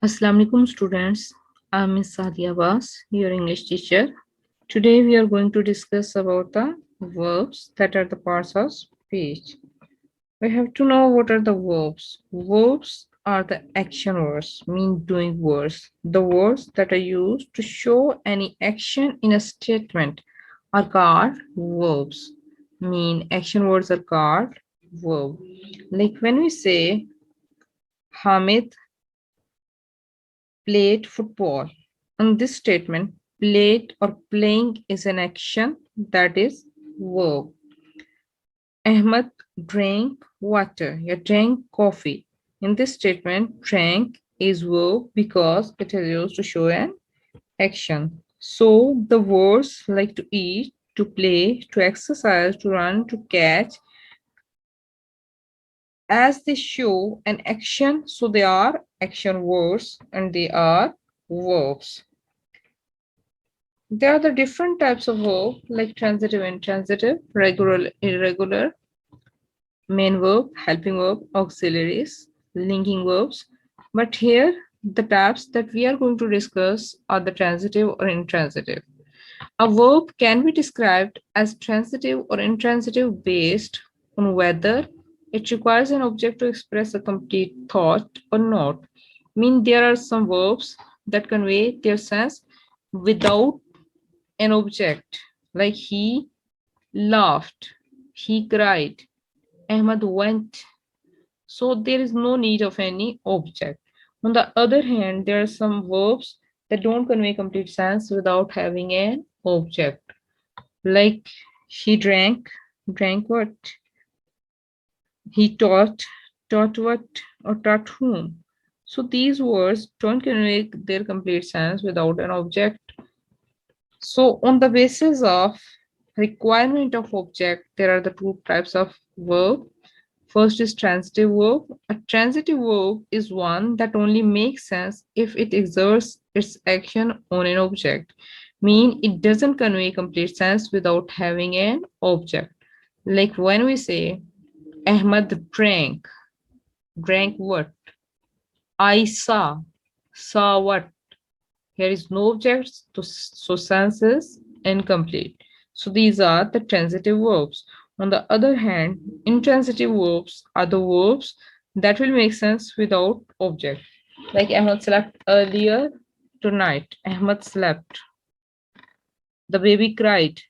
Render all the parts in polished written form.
Assalamu alaikum students. I'm Miss Sadia Abbas, your English teacher. Today we are going to discuss about the verbs that are the parts of speech. We have to know what are the verbs. Verbs are the action words, mean doing words. The words that are used to show any action in a statement are called verbs. Mean action words are called verb. Like when we say Hamid played football. In this statement, played or playing is an action, that is verb. Ahmed drank water. You drank coffee. In this statement, drank is verb because it is used to show an action. So the words like to eat, to play, to exercise, to run, to catch, as they show an action, so they are action words and they are verbs. There are the different types of verb like transitive, intransitive, regular, irregular, main verb, helping verb, auxiliaries, linking verbs. But here, the types that we are going to discuss are the transitive or intransitive. A verb can be described as transitive or intransitive based on whether it requires an object to express a complete thought or not. Mean there are some verbs that convey their sense without an object, like he laughed, he cried, Ahmad went. So there is no need of any object. On the other hand, there are some verbs that don't convey complete sense without having an object, like he drank, drank what? He taught, taught what? Or taught whom? So these words don't convey their complete sense without an object. So on the basis of requirement of object, there are the two types of verb. First is transitive verb. A transitive verb is one that only makes sense if it exerts its action on an object. Mean it doesn't convey complete sense without having an object. Like when we say Ahmad drank, drank what? I saw what? Here is no objects, so sense is incomplete. So these are the transitive verbs. On the other hand, intransitive verbs are the verbs that will make sense without object. Like Ahmad slept earlier tonight. Ahmad slept. The baby cried.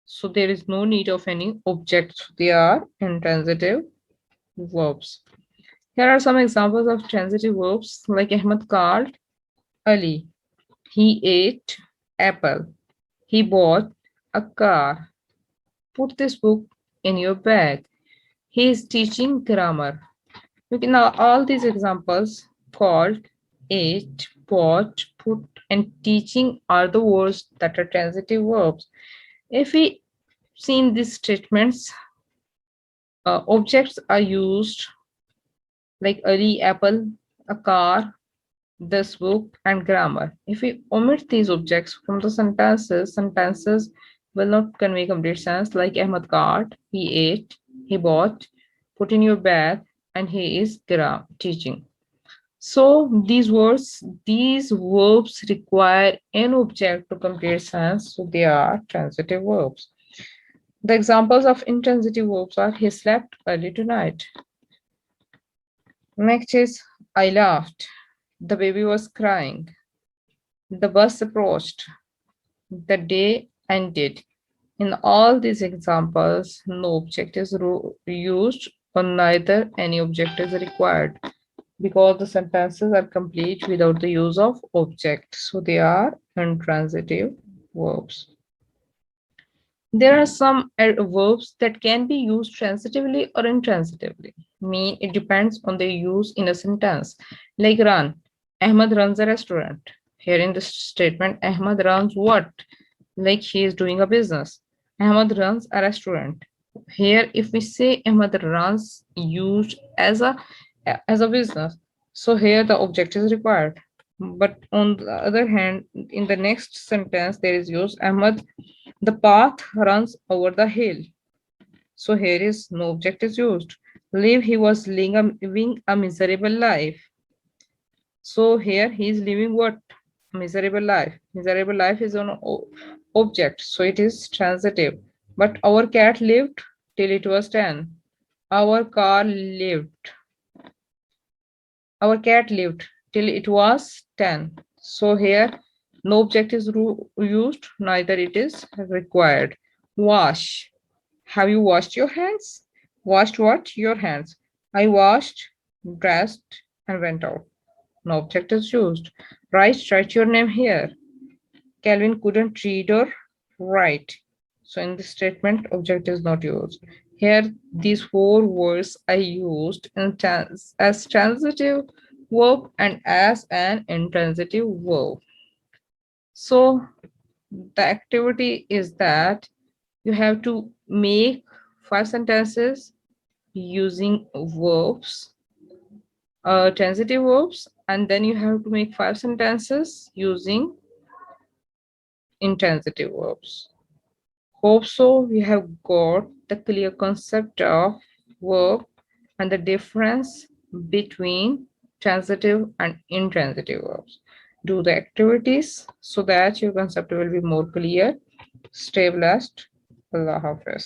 So there is no need of any objects. They are intransitive verbs. Here are some examples of transitive verbs like Ahmad called Ali. He ate apple. He bought a car. Put this book in your bag. He is teaching grammar. You can now all these examples called ate, bought, put, and teaching are the words that are transitive verbs. If we see in these statements, objects are used like early apple, a car, this book, and grammar. If we omit these objects from the sentences, sentences will not convey complete sense, like Ahmad caught, he ate, he bought, put in your bag, and he is teaching. So these words, these verbs require an object to complete sense, so they are transitive verbs. The examples of intransitive verbs are he slept early tonight. Next is I laughed. The baby was crying. The bus approached. The day ended. In all these examples, no object is used or neither any object is required because the sentences are complete without the use of object. So they are intransitive verbs. There are some verbs that can be used transitively or intransitively. Mean it depends on their use in a sentence. Like run. Ahmad runs a restaurant. Here in this statement, Ahmad runs what? Like he is doing a business. Ahmad runs a restaurant. Here, if we say Ahmad runs used as a business, so here the object is required. But on the other hand, in the next sentence, there is used Ahmad, the path runs over the hill. So here is no object is used. Live, he was living a miserable life. So here he is living what? Miserable life. Miserable life is an object, so it is transitive. But our cat lived till it was 10. Our car lived. Our cat lived till it was 10. So here no object is used, neither it is required. Wash. Have you washed your hands? Washed what? Your hands. I washed, dressed, and went out. No object is used. Write your name here. Calvin couldn't read or write. So in this statement, object is not used. Here, these four words are used in as transitive verb and as an intransitive verb. So the activity is that you have to make 5 sentences using verbs, transitive verbs, and then you have to make 5 sentences using intransitive verbs. Hope so we have got the clear concept of verb and the difference between transitive and intransitive verbs. Do the activities so that your concept will be more clear. Stay blessed. Allah Hafiz.